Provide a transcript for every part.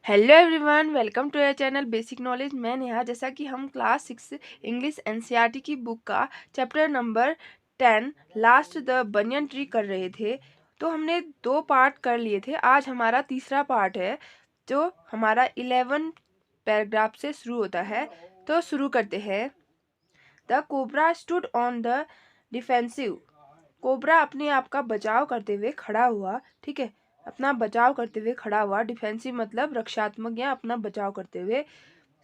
Hello everyone, welcome to your channel basic knowledge. मैं नेहा। जैसा कि हम क्लास 6 इंग्लिश एनसीईआरटी की बुक का chapter number 10 last the banyan tree कर रहे थे, तो हमने 2 पार्ट कर लिए थे। आज हमारा तीसरा पार्ट है जो हमारा 11 पैराग्राफ से शुरू होता है। तो शुरू करते हैं। The cobra stood on the defensive. Cobra अपने आप का बचाव करते हुए खड़ा हुआ। ठीक है, अपना बचाव करते हुए खड़ा हुआ। डिफेंसिव मतलब रक्षात्मक या अपना बचाव करते हुए।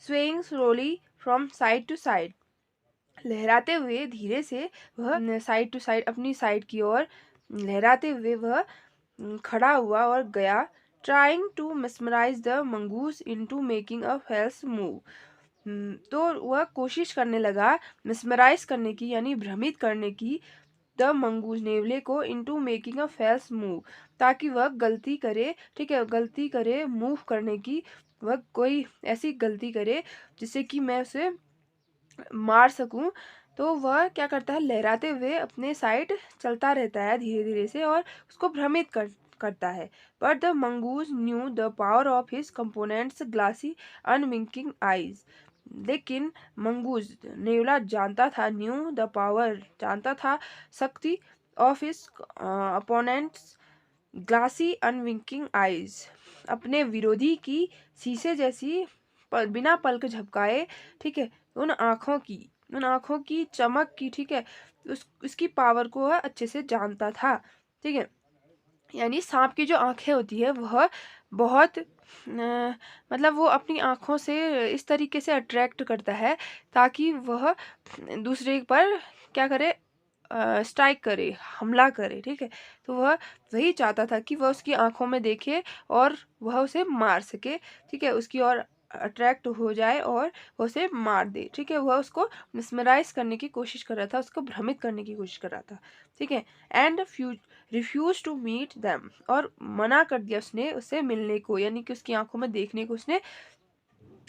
Swaying slowly from side to side, लहराते हुए धीरे से वह साइड टू साइड, अपनी साइड की ओर लहराते हुए वह खड़ा हुआ और गया। Trying to mesmerize the mongoose into making a false move. तो वह कोशिश करने लगा मिसमराइज करने की, यानी भ्रमित करने की, द मंगूज नेवले को, into making a false move, ताकि वह गलती करे। ठीक है, गलती करे मूव करने की, वह कोई ऐसी गलती करे जिससे कि मैं उसे मार सकूं। तो वह क्या करता है, लहराते हुए अपने साइड चलता रहता है धीरे धीरे से और उसको भ्रमित करता है। But the mongoose knew the power of his components glassy unwinking eyes. लेकिन मंगूज नेवला जानता था, न्यू द पावर जानता था, शक्ति, of his opponents glassy unwinking eyes, अपने विरोधी की शीशे जैसी बिना पलक झपकाए, ठीक है, उन आंखों की चमक की, ठीक है, उसकी पावर को वह अच्छे से जानता था। ठीक है, यानी सांप की जो आंखें होती है वह बहुत मतलब वो अपनी आंखों से इस तरीके से अट्रैक्ट करता है ताकि वह दूसरे पर क्या करे, स्ट्राइक करे, हमला करे। ठीक है, तो वह वही चाहता था कि वह उसकी आंखों में देखे और वह उसे मार सके। ठीक है, उसकी ओर अट्रैक्ट हो जाए और वह उसे मार दे। ठीक है, वह उसको मिसमराइज करने की कोशिश कर रहा था, उसको भ्रमित करने की कोशिश कर रहा था। ठीक है, and refuse to meet them, और मना कर दिया उसने उससे मिलने को, यानी कि उसकी आंखों में देखने को उसने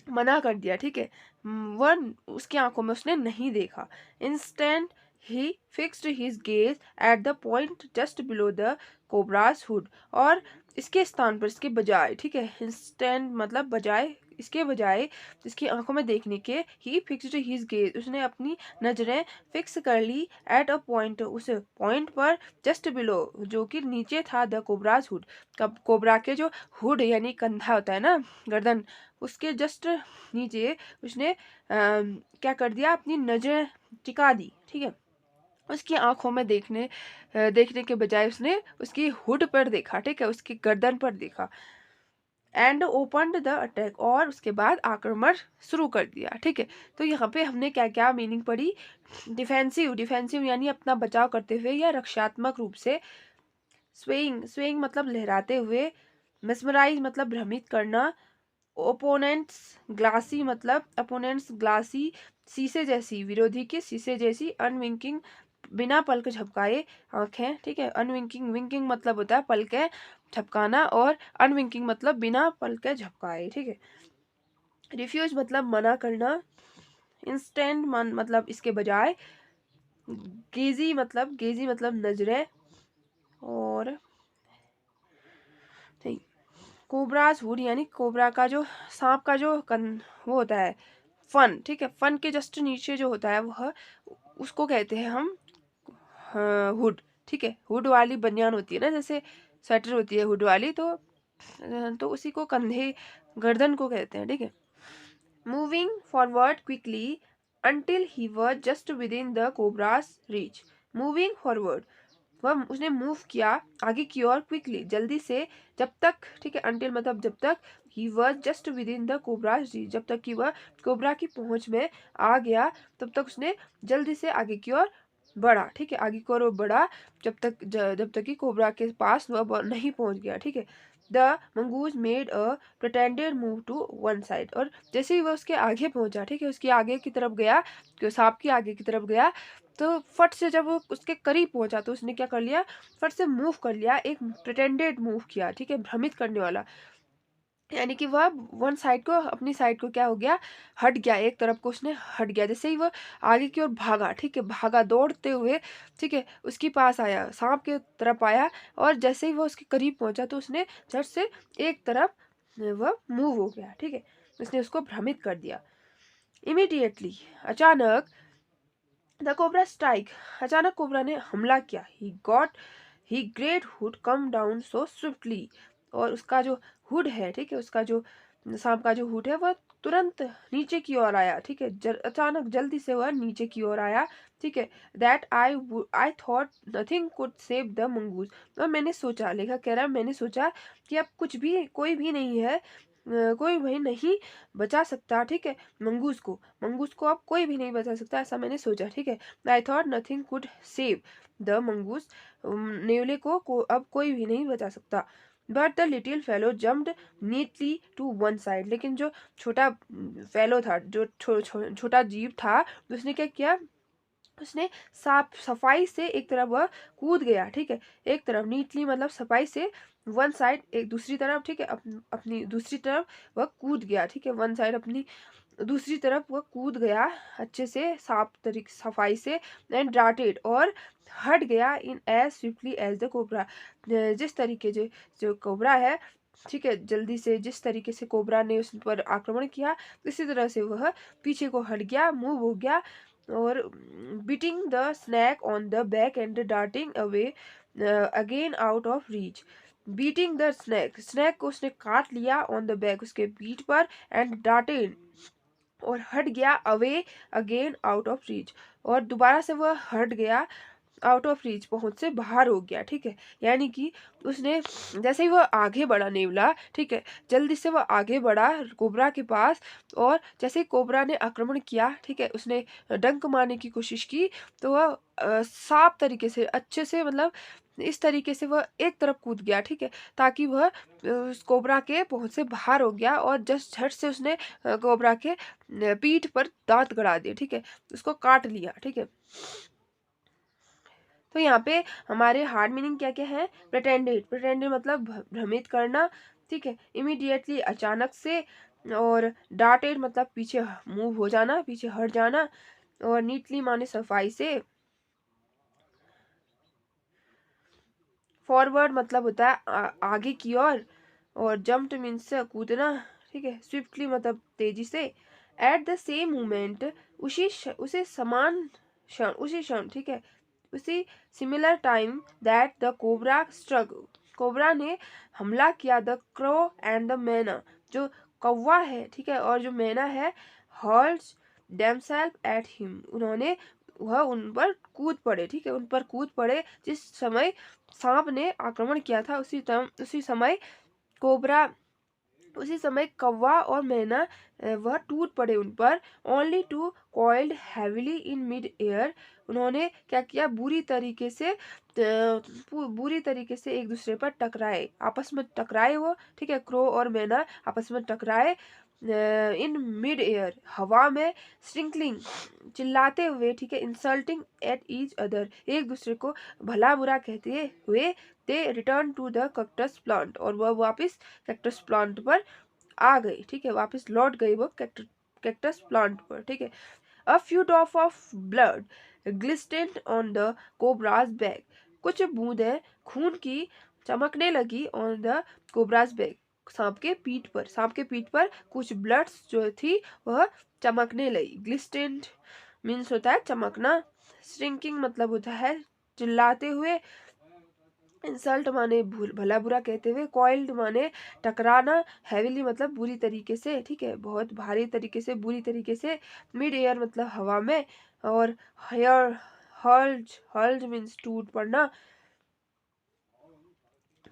मना कर दिया। ठीक है, वह उसकी आंखों में उसने नहीं देखा। Instant he fixed his gaze at the point just below the cobras hood. और इसके स्थान पर, इसके बजाय, ठीक है, इंस्टेंट मतलब बजाय, इसके बजाय इसकी आंखों में देखने के, ही फिक्स्ड हिज गेज, उसने अपनी नजरें फिक्स कर ली, एट अ पॉइंट, उस पॉइंट पर, जस्ट बिलो जो कि नीचे था, द कोबराज हुड, कोबरा के जो हुड यानी कंधा होता है ना, गर्दन, उसके जस्ट नीचे उसने क्या कर दिया, अपनी नजर टिका दी। ठीक है, उसकी आंखों में देखने के बजाय उसने उसकी हुड पर देखा। ठीक है, उसकी गर्दन पर देखा। एंड ओपनड द अटैक, और उसके बाद आक्रमण शुरू कर दिया। ठीक है, तो यहाँ पे हमने क्या क्या मीनिंग पढ़ी। डिफेंसिव, डिफेंसिव यानी अपना बचाव करते हुए या रक्षात्मक रूप से। स्वेइंग, स्वेइंग मतलब लहराते हुए। मेस्मराइज मतलब भ्रमित करना। ओपोनेंट्स ग्लासी मतलब अपोनेंट्स ग्लासी, शीशे जैसी, विरोधी के शीशे जैसी। अनविंकिंग बिना पलक झपकाए आंखें। ठीक है, अनविंकिंग, विंकिंग मतलब होता है पलकें झपकाना, और अनविंकिंग मतलब बिना पलकें झपकाए। ठीक है, रिफ्यूज मतलब मना करना। इंस्टेंट मतलब इसके बजाय। गेजी मतलब नजरें। और कोबराज हुड यानी कोबरा का जो, सांप का जो वो होता है फन। ठीक है, फन के जस्ट नीचे जो होता है वह, उसको कहते हैं हम हुड। ठीक है, हुड वाली बनियान होती है ना, जैसे स्वेटर होती है हुड वाली, तो उसी को कंधे, गर्दन को कहते हैं। ठीक है, moving forward quickly until he was just with in the cobras reach. Moving forward, वह उसने मूव किया आगे की ओर, क्विकली जल्दी से, जब तक, ठीक है, अंटिल मतलब जब तक, he was just with in the cobras reach, जब तक कि वह कोबरा की पहुंच में आ गया, तब तक उसने जल्दी से आगे की ओर बढ़ा। ठीक है, आगे की ओर वो बढ़ा जब तक कि कोबरा के पास वह नहीं पहुंच गया। ठीक है, the mongoose made a pretended move to one side, और जैसे ही वह उसके आगे पहुंचा, ठीक है, उसके आगे की तरफ गया, सांप के आगे की तरफ गया, तो फट से जब वो उसके करीब पहुंचा तो उसने क्या कर लिया, फट से मूव कर लिया, एक प्रिटेंडेड मूव किया। ठीक है, भ्रमित करने वाला, यानी कि वह वन साइड को, अपनी साइड को क्या हो गया, हट गया, एक तरफ को उसने हट गया। जैसे ही वह आगे की ओर भागा, ठीक है, भागा दौड़ते हुए, ठीक है, उसके पास आया, सांप के तरफ आया, और जैसे ही वह उसके करीब पहुंचा तो उसने झट से एक तरफ वह मूव हो गया, ठीक है, उसने उसको भ्रमित कर दिया। इमीडिएटली, अचानक, द कोबरा स्ट्राइक, अचानक कोबरा ने हमला किया। He great hood come down so swiftly, और उसका जो हुड है, ठीक है, उसका जो सांप का जो हुड है वह तुरंत नीचे की ओर आया, ठीक है, अचानक जल्दी से वह नीचे की ओर आया, ठीक है। That I thought nothing could save the mongoose, और मैंने सोचा, लेखक कह रहा है, मैंने सोचा कि अब कुछ भी, कोई भी नहीं है, कोई भी नहीं बचा सकता, ठीक है, मंगूस को अब कोई भी नहीं बचा सकता, ऐसा मैंने सोचा, ठीक है। I thought nothing could save the mongoose, नेवले को अब कोई भी नहीं बचा सकता। But the little fellow jumped neatly to one side, लेकिन जो छोटा फेलो था, जो छोटा जीव था, उसने क्या किया, उसने साफ सफाई से एक तरफ वह कूद गया, ठीक है, एक तरफ, नीटली मतलब सफाई से, वन साइड एक दूसरी तरफ, ठीक है, अपनी दूसरी तरफ वह कूद गया, ठीक है, वन साइड अपनी दूसरी तरफ वह कूद गया अच्छे से, साफ तरीके सफाई से, एंड डार्टेड, और हट गया, in as swiftly as the cobra, जिस तरीके जो कोबरा है, ठीक है, जल्दी से जिस तरीके से कोबरा ने उस पर आक्रमण किया, इसी तरह से वह पीछे को हट गया, मूव हो गया, और beating the snake on the back and darting away again out of reach. Beating the snake को उसने काट लिया, ऑन द बैक उसके पीठ पर, एंड डार्टेड, और हट गया, away again out of reach, और दोबारा से वह हट गया, आउट ऑफ रीच, पहुंच से बाहर हो गया, ठीक है। यानी कि उसने, जैसे ही वह आगे बढ़ा नेवला, ठीक है, जल्दी से वह आगे बढ़ा कोबरा के पास, और जैसे ही कोबरा ने आक्रमण किया, ठीक है, उसने डंक मारने की कोशिश की, तो वह साफ तरीके से, अच्छे से, मतलब इस तरीके से वह एक तरफ कूद गया, ठीक है, ताकि वह उस कोबरा के पहुंच से बाहर हो गया, और जस्ट झट से उसने कोबरा के पीठ पर दांत गड़ा दिए, ठीक है, उसको काट लिया, ठीक है। तो यहाँ पे हमारे हार्ड मीनिंग क्या क्या है, प्रिटेंडेड मतलब भ्रमित करना, ठीक है, इमीडिएटली अचानक से, और डार्टेड मतलब पीछे मूव हो जाना, पीछे हट जाना, और नीटली माने सफाई से, फॉरवर्ड मतलब होता है आगे की ओर, और जम्प्ड मीन्स कूदना, ठीक है, स्विफ्टली मतलब तेजी से, एट द सेम मोमेंट, उसी समान क्षण, उसी क्षण, ठीक है, उसी similar time that the cobra struck, cobra ने हमला किया, द क्रो एंड द मैना, जो कौवा है, ठीक है, और जो मैना है, हर्ल्स देमसेल्फ एट हिम, उन्होंने, वह उन पर कूद पड़े, ठीक है, उन पर कूद पड़े, जिस समय सांप ने आक्रमण किया था, उसी समय कोबरा, उसी समय कौवा और मैना, वह टूट पड़े उन पर, only to coiled heavily in mid air, उन्होंने क्या किया, बुरी तरीके से एक दूसरे पर टकराए, आपस में टकराए वो, ठीक है, क्रो और मैना आपस में टकराए, इन मिड एयर, हवा में, स्टिंकलिंग चिल्लाते हुए, ठीक है, इंसल्टिंग एट ईच अदर, एक दूसरे को भला बुरा कहते हुए, they return to the cactus plant, और वह वापस कैक्टस प्लांट पर आ गई, ठीक है, वापस लौट गई वो कैक्टस प्लांट पर, ठीक है। A few drop of blood glistened on the cobra's back, कुछ बूंदें खून की चमकने लगी, ऑन द कोब्राज बैक, सांप के पीठ पर कुछ ब्लड्स जो थी वह चमकने लगी। ग्लिस्टेंड मीन्स होता है चमकना, श्रिंकिंग मतलब होता है चिल्लाते हुए, इंसल्ट माने भला बुरा कहते हुए, कॉइल्ड माने टकराना, हैविली मतलब बुरी तरीके से, ठीक है, बहुत भारी तरीके से, बुरी तरीके से, मिड एयर मतलब हवा में, और हेयर, हर्ल्ड मीन्स टूट पड़ना।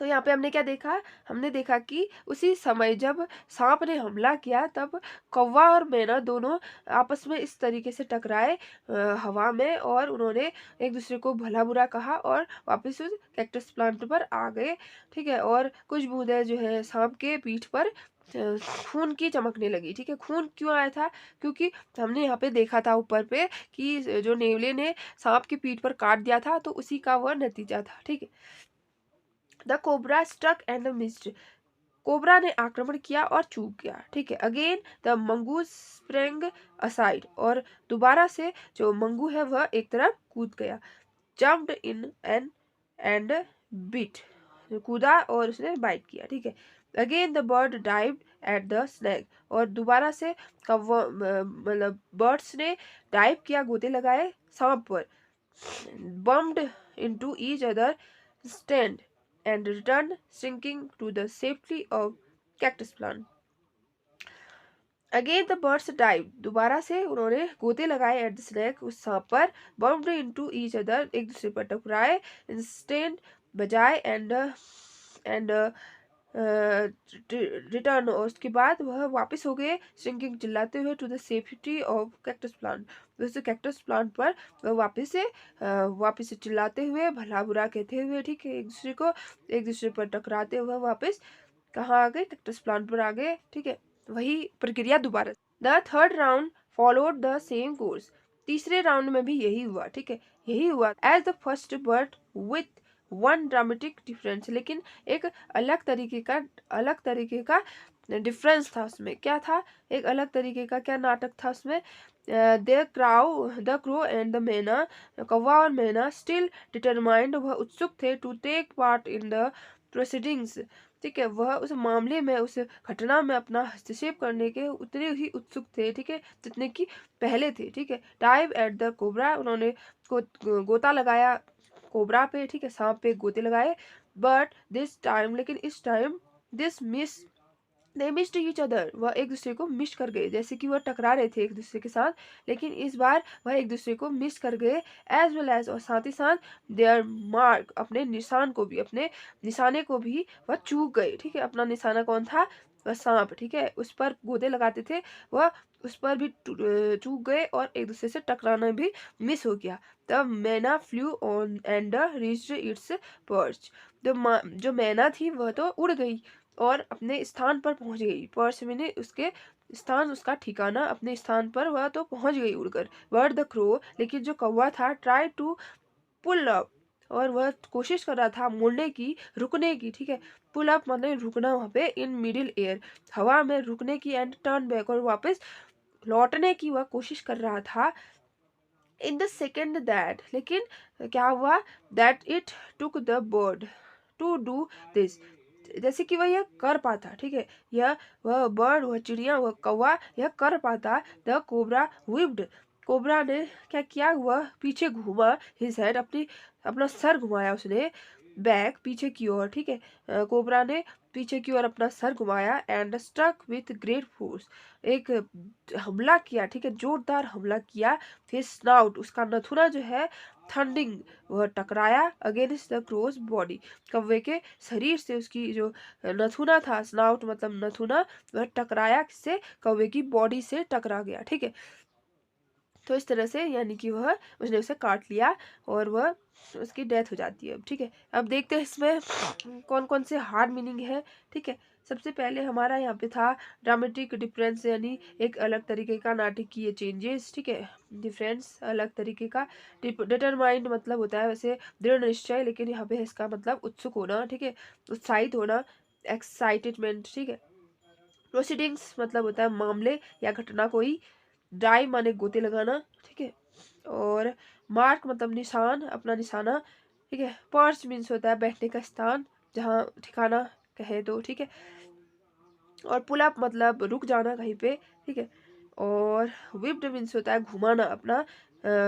तो यहाँ पे हमने क्या देखा, हमने देखा कि उसी समय जब सांप ने हमला किया, तब कौवा और मैना दोनों आपस में इस तरीके से टकराए हवा में, और उन्होंने एक दूसरे को भला बुरा कहा, और वापस उस कैक्टस प्लांट पर आ गए, ठीक है, और कुछ बूंदें जो है सांप के पीठ पर खून की चमकने लगी, ठीक है। खून क्यों आया था, क्योंकि हमने यहाँ पे देखा था ऊपर पे कि जो नेवले ने सांप की पीठ पर काट दिया था, तो उसी का वह नतीजा था, ठीक है। The cobra struck and missed, cobra ने आक्रमण किया और चूक गया, ठीक है। Again the mongoose sprang aside, और दोबारा से जो मंगू है वह एक तरफ कूद गया। जम्प्ड इन एंड बिट, कूदा और उसने बाइट किया, ठीक है। Again the bird dived at the snake, और दोबारा से मतलब बर्ड्स ने डाइव किया, गोते लगाए सांप पर. Bumped into each other, stand and returned sinking to the safety of cactus plant. Again the birds dive, दोबारा से उन्होंने गोते लगाए एट द स्नेक, उस सांप पर. बम्प्ड इनटू ईच अदर, एक दूसरे पर टकराए. इंस्टेंट, बजाय. एंड रिटर्न, और उसके बाद वह वापस हो गए श्रिंकिंग, चिल्लाते हुए, to the safety of cactus plant, उस कैक्टस प्लांट पर वह वापस से चिल्लाते हुए, भला बुरा कहते हुए, ठीक है, एक दूसरे पर टकराते हुए वापस कहाँ आ गए, कैक्टस प्लांट पर आ गए. ठीक है, वही प्रक्रिया दोबारा. The third round followed the same course, तीसरे राउंड में भी यही हुआ. ठीक है, यही हुआ as the first, but with one dramatic difference, लेकिन एक अलग तरीके का डिफरेंस था उसमें. क्या था? एक अलग तरीके का क्या नाटक था उसमें? द क्रो एंड द मैना, कौवा और मैना, स्टिल डिटरमाइंड, वह उत्सुक थे, to take part in the proceedings. ठीक है, वह उस मामले में, उस घटना में अपना हस्तक्षेप करने के उतने ही उत्सुक थे. ठीक है, जितने की पहले थे. ठीक है, डाइव एट द कोबरा, उन्होंने गोता लगाया कोबरा पे. ठीक है, सांप पे गोते लगाए. बट दिस टाइम, लेकिन इस time, this miss they missed each other, वह एक दूसरे को मिस कर गए. जैसे कि वह टकरा रहे थे एक दूसरे के साथ, लेकिन इस बार वह एक दूसरे को मिस कर गए. एज वेल एज, और साथ ही साथ, देयर मार्क, अपने निशाने को भी वह चूक गए. ठीक है, अपना निशाना कौन था? वह सांप. ठीक है, उस पर गोते लगाते थे, वह उस पर भी चूक गए, और एक दूसरे से टकराना भी मिस हो गया. द मैना flu on and reached it's perch, जो मैना थी वह तो उड़ गई और अपने स्थान पर पहुंच गई. पर्च मैंने उसके स्थान, उसका ठिकाना, अपने स्थान पर वह तो पहुंच गई उड़कर. बट द क्रो, लेकिन जो कौवा था, ट्राई टू पुल अप, और वह कोशिश कर रहा था मुड़ने की, रुकने की. ठीक है, पुल अप मतलब रुकना, वहां पे इन मिडिल एयर, हवा में रुकने की. एंड टर्न बैक, और वापस लौटने की वह कोशिश कर रहा था. इन द सेकेंड दैट, लेकिन क्या हुआ? That it took the bird to do this, जैसे कि वह यह कर पाता. ठीक है, वह बर्ड, वह चिड़िया, वह कौवा यह कर पाता. द कोबरा विप्ड, कोबरा ने क्या किया? वह पीछे घूमा, हिज हेड, अपना सर घुमाया उसने, बैक, पीछे की ओर. ठीक है, कोबरा ने पीछे की ओर अपना सर घुमाया. And struck with great force, एक हमला किया. ठीक है, जोरदार हमला किया. फिर स्नाउट, उसका नथुना जो है, थंडिंग, वह टकराया अगेंस्ट द क्रोज बॉडी, कौवे के शरीर से उसकी जो नथुना था, स्नाउट मतलब नथुना, वह टकराया किससे? कौवे की बॉडी से टकरा गया. ठीक है, तो इस तरह से, यानी कि उसने उसे काट लिया और वह उसकी डेथ हो जाती है. ठीक है, अब देखते हैं इसमें कौन कौन से हार्ड मीनिंग है. ठीक है, सबसे पहले हमारा यहाँ पे था ड्रामेटिक डिफरेंस, यानी एक अलग तरीके का नाटकीय चेंजेस. ठीक है, डिफरेंस, अलग तरीके का. डिटरमाइंड मतलब होता है वैसे दृढ़ निश्चय, लेकिन यहाँ पे इसका मतलब उत्सुक होना. ठीक है, उत्साहित होना, एक्साइटेडमेंट. ठीक है, प्रोसीडिंग्स मतलब होता है मामले या घटना कोई. डाई माने गोते लगाना. ठीक है, और मार्क मतलब निशान, अपना निशाना. ठीक है, पर्च मीन्स होता है बैठने का स्थान, जहाँ ठिकाना कहे तो. ठीक है, और पुल अप मतलब रुक जाना कहीं पे. ठीक है, और विप्ड मीन्स होता है घुमाना, अपना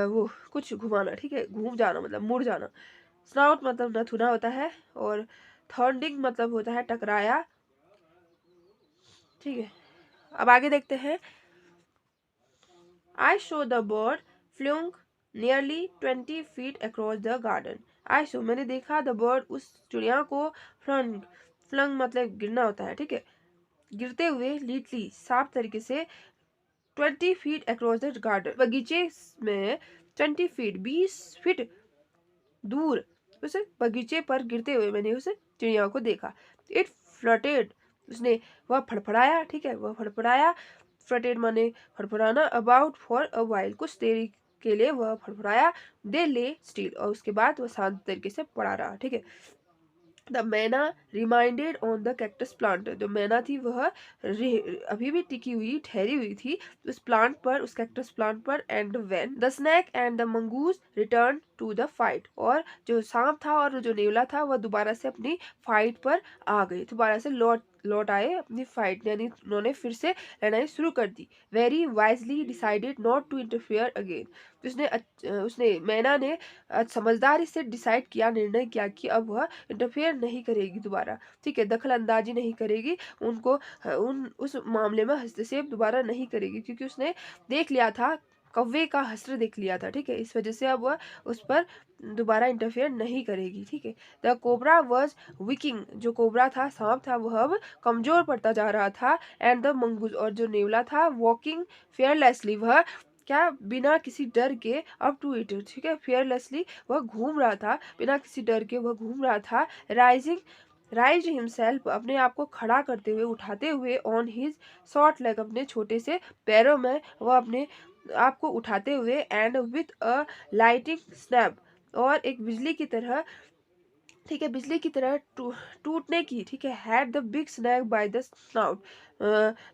वो कुछ घुमाना. ठीक है, घूम जाना मतलब मुड़ जाना. स्नाउट मतलब नथुना होता है, और थर्डिंग मतलब होता है टकराया. ठीक है, अब आगे देखते हैं. I saw the bird flung nearly 20 feet across the garden. I saw, मैंने देखा, the bird, उस चिड़िया को, flung मतलब गिरना होता है. ठीक है, गिरते हुए, लीटली, साफ तरीके से, 20 feet across the garden, बगीचे में 20 feet 20 फीट दूर उस बगीचे पर गिरते हुए मैंने उस चिड़िया को देखा. इट फ्लटेड, वह फड़फड़ाया. ठीक है, वह फड़फड़ाया. फ्लटेड माने फड़फड़ाना. अबाउट फॉर अ वाइल, कुछ देरी के लिए वह फड़फड़ाया. दे ले स्टिल, और उसके बाद वह शांत तरीके से पड़ा रहा. ठीक है, द मैना reminded on the cactus plant, जो मैना थी वह अभी भी टिकी हुई, ठहरी हुई थी उस प्लांट पर, उस कैक्टस प्लांट पर. And when the snake and the mongoose return to the fight. और जो सांप था और जो नेवला था वह दोबारा से अपनी फाइट पर आ गए, दोबारा से लौट आए अपनी फाइट, यानी उन्होंने फिर से लड़ाई शुरू कर दी। Very wisely decided not to interfere again. उसने मैना ने समझदारी से डिसाइड किया, निर्णय किया कि अब वह इंटरफेयर नहीं करेगी दोबारा, ठीक है, दखल अंदाजी नहीं करेगी, उनको उन उस मामले में हस्तक्षेप दोबारा नहीं करेगी, क्योंकि उसने देख लिया था, कौवे का हश्र देख लिया था, ठीक है, इस वजह से अब वह उस पर दोबारा इंटरफेयर नहीं करेगी, ठीक है। द कोबरा वॉज विकिंग, जो कोबरा था, सांप था, वह अब कमजोर पड़ता जा रहा था। एंड द मंगूज, और जो नेवला था, वॉकिंग फेयरलेसली, वह क्या बिना किसी डर के अप टू इट, ठीक है, फेयरलेसली वह घूम रहा था, बिना किसी डर के वह घूम रहा था। राइज हिमसेल्फ, अपने आप को खड़ा करते हुए, उठाते हुए, ऑन हिज शॉर्ट लेग, अपने छोटे से पैरों में वह अपने आप को उठाते हुए, and with a lighting snap, और एक बिजली की तरह, ठीक है, बिजली की तरह टूटने की, ठीक है, had the big snake by the snout,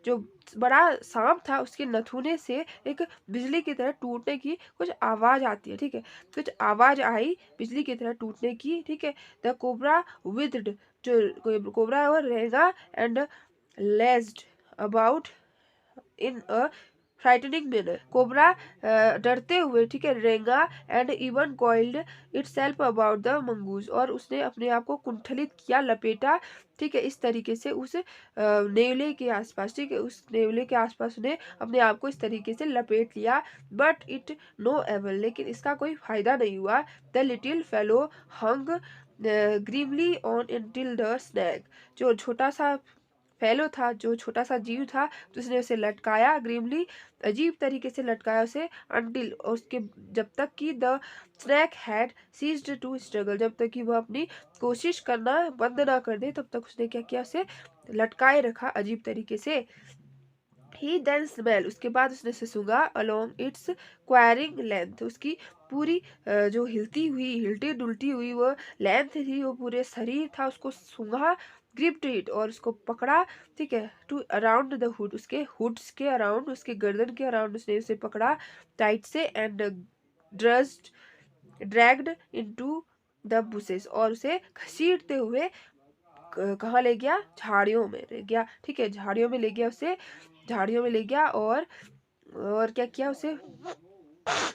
जो बड़ा सांप था उसके नथुने से एक बिजली की तरह टूटने की कुछ आवाज आती है, ठीक है, कुछ आवाज आई बिजली की तरह टूटने की, ठीक है। द कोबरा विथड, जो कोबरा और रहेगा, and lashed about in a frightening manner, cobra डरते हुए, ठीक है, रेंगा, and even coiled itself about the mongoose, और उसने अपने आप को कुंठलित किया, लपेटा, ठीक है, इस तरीके से उस नेवले के आसपास, ठीक है, उस नेवले के आसपास उसने अपने आप को इस तरीके से लपेट लिया। बट इट नो एवल, लेकिन इसका कोई फायदा नहीं हुआ। The little fellow hung grimly on till the snake, जो छोटा सा फेलो था, जो छोटा सा जीव था, तो उसने उसे लटकाया, ग्रीमली अजीब तरीके से लटकाया उसे, अंटिल, उसके, जब तक कि the snake had ceased to struggle, जब तक कि वह अपनी कोशिश करना बंद ना कर दे, तब तक उसने क्या किया, उसे लटकाए रखा अजीब तरीके से। ही देन स्मेल, उसके बाद उसने से सूंघा, अलोंग इट्स क्वायरिंग लेंथ, उसकी पूरी जो हिलती डुलती हुई वो लेंथ थी, वो पूरे शरीर था, उसको सूंघा, ग्रिप्ड इट, और उसको पकड़ा, ठीक है, टू अराउंड द हुड, उसके हुड्स के अराउंड, उसके गर्दन के अराउंड उसने उसे पकड़ा टाइट से, and drudged dragged into the bushes, और उसे घसीटते हुए कहाँ ले गया, झाड़ियों में ले गया, ठीक है, झाड़ियों में ले गया उसे, झाड़ियों में ले गया, और क्या किया उसे,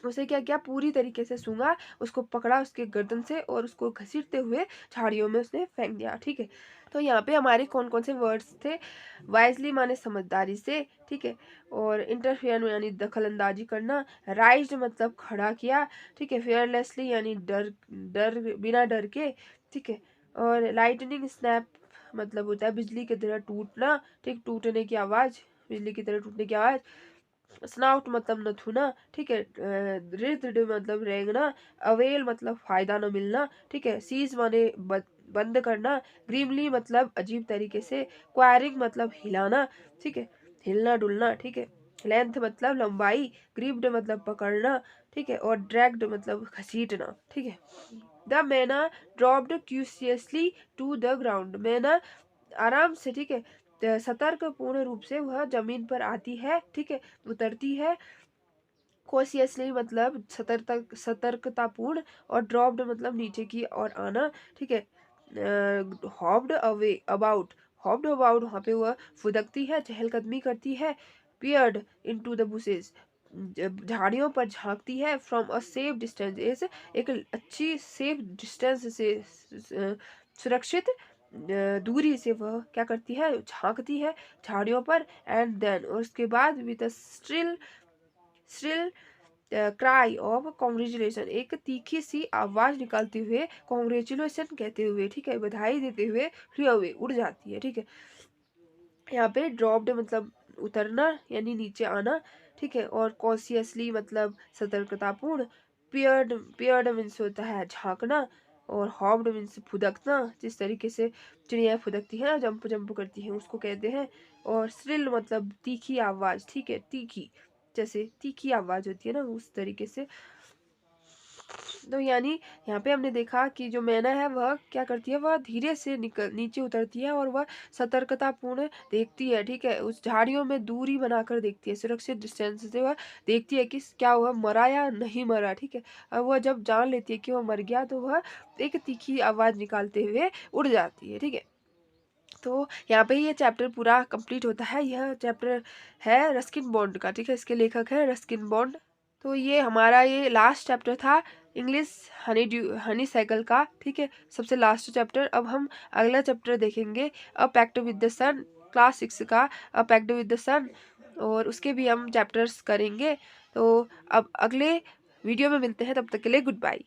उसे क्या किया, पूरी तरीके से सूंघा, उसको पकड़ा उसके गर्दन से, और उसको घसीटते हुए झाड़ियों में उसने फेंक दिया, ठीक है। तो यहाँ पे हमारे कौन कौन से वर्ड्स थे, वाइजली माने समझदारी से, ठीक है, और इंटरफेयर यानी दखल अंदाजी करना, राइज्ड मतलब खड़ा किया, ठीक है, फेयरलेसली यानी डर डर बिना डर के, ठीक है, और लाइटनिंग स्नैप मतलब होता है बिजली की तरह टूटना, ठीक, टूटने की आवाज, बिजली की तरह टूटने की आवाज। स्नाउट मतलब नथुना, ठीक है, रिद्ध मतलब रेंगना, अवेल मतलब फायदा न मिलना, ठीक है, सीज माने बंद करना, ग्रीमली मतलब अजीब तरीके से, क्वायरिंग मतलब हिलाना, ठीक है, हिलना डुलना, ठीक है, लेंथ मतलब लंबाई, ग्रिप्ड मतलब पकड़ना, ठीक है, और ड्रैग्ड मतलब घसीटना, ठीक है। द मैना ड्रॉप्ड क्यूसियसली टू द ग्राउंड, मैना आराम से, ठीक है, सतर्क पूर्ण रूप से वह जमीन पर आती है, ठीक है, उतरती है, कॉशियसली मतलब सतर्कतापूर्ण, और ड्रॉप्ड मतलब नीचे की ओर आना, ठीक है, hopped away about, hopped about, वहां पे वह फुदकती है, चहलकदमी करती है, पियर्ड इनटू द बुशेस, झाड़ियों पर झांकती है, फ्रॉम अ सेफ डिस्टेंस, इस एक अच्छी सेफ डिस्टेंस से, सुरक्षित दूरी से वह क्या करती है, झांकती है झाड़ियों पर, एंड देन, और उसके बाद with shrill shrill cry of congratulation, एक तीखी सी आवाज निकालते हुए, कॉन्ग्रेचुलेशन कहते हुए, ठीक है, बधाई देते हुए, फ्ली अवे उड़ जाती है, ठीक है। यहाँ पे ड्रॉप्ड मतलब उतरना यानी नीचे आना, ठीक है, और कॉन्शियसली मतलब सतर्कतापूर्ण, पियर्ड मीन्स होता है झांकना, और हॉप्ड मीन्स फुदकना, जिस तरीके से चिड़िया फुदकती है ना, जंप जंप करती है, उसको कहते हैं। और श्रिल मतलब तीखी आवाज, ठीक है, तीखी, जैसे तीखी आवाज होती है ना, उस तरीके से। तो यानी यहाँ पे हमने देखा कि जो मैना है वह क्या करती है, वह धीरे से नीचे उतरती है और वह सतर्कतापूर्ण देखती है, ठीक है, उस झाड़ियों में दूरी बनाकर देखती है, सुरक्षित डिस्टेंस से वह देखती है कि क्या वह मरा या नहीं मरा, ठीक है। अब वह जब जान लेती है कि वह मर गया तो वह एक तीखी आवाज निकालते हुए उड़ जाती है, ठीक है। तो यहाँ पे ये चैप्टर पूरा कंप्लीट होता है। यह चैप्टर है रस्किन बॉन्ड का, ठीक है, इसके लेखक है रस्किन बॉन्ड। तो ये हमारा ये लास्ट चैप्टर था इंग्लिश हनी साइकिल का, ठीक है, सबसे लास्ट चैप्टर। अब हम अगला चैप्टर देखेंगे a pact with the sun, class 6 का a pact with the sun, और उसके भी हम चैप्टर्स करेंगे। तो अब अगले वीडियो में मिलते हैं, तब तक के लिए गुड बाय।